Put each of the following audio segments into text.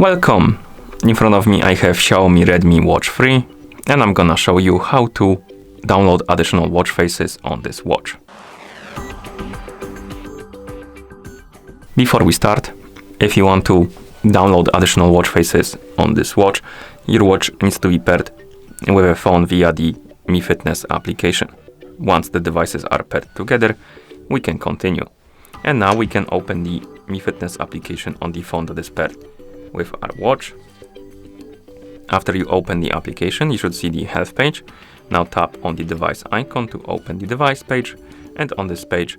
Welcome! In front of me I have Xiaomi Redmi Watch 3 and I'm gonna show you how to download additional watch faces on this watch. Before we start, if you want to download additional watch faces on this watch, your watch needs to be paired with a phone via the Mi Fitness application. Once the devices are paired together, we can continue. And now we can open the Mi Fitness application on the phone that is paired with our watch. After you open the application, you should see the health page. Now tap on the device icon to open the device page, and on this page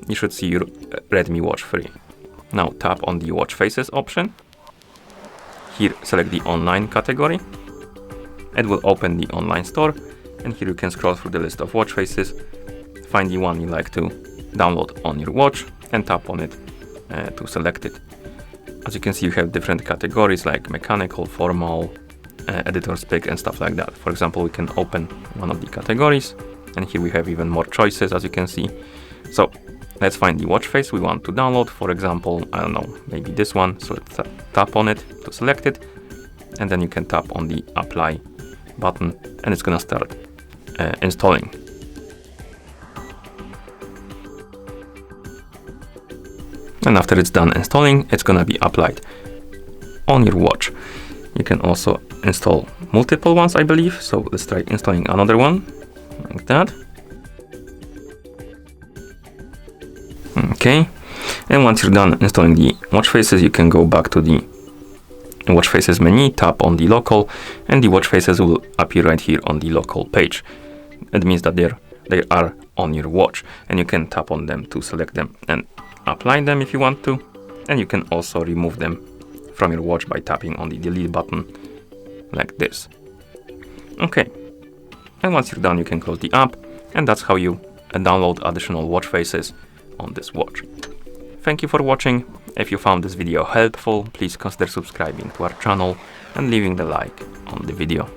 you should see your Redmi Watch 3. Now tap on the watch faces option. Here select the online category. It will open the online store, and here you can scroll through the list of watch faces, find the one you like to download on your watch and tap on it to select it. As you can see, you have different categories like mechanical, formal, editor's pick and stuff like that. For example, we can open one of the categories, and here we have even more choices, as you can see. So let's find the watch face we want to download. For example, I don't know, maybe this one. So let's tap on it to select it, and then you can tap on the apply button and it's gonna start installing. And after it's done installing, it's gonna be applied on your watch. You can also install multiple ones, I believe. So let's try installing another one, like that. Okay. And once you're done installing the watch faces, you can go back to the watch faces menu, tap on the local, and the watch faces will appear right here on the local page. It means that they are on your watch, and you can tap on them to select them and apply them if you want to, and you can also remove them from your watch by tapping on the delete button like this. Okay, and once you're done, you can close the app, and that's how you download additional watch faces on this watch. Thank you for watching. If you found this video helpful, please consider subscribing to our channel and leaving the like on the video.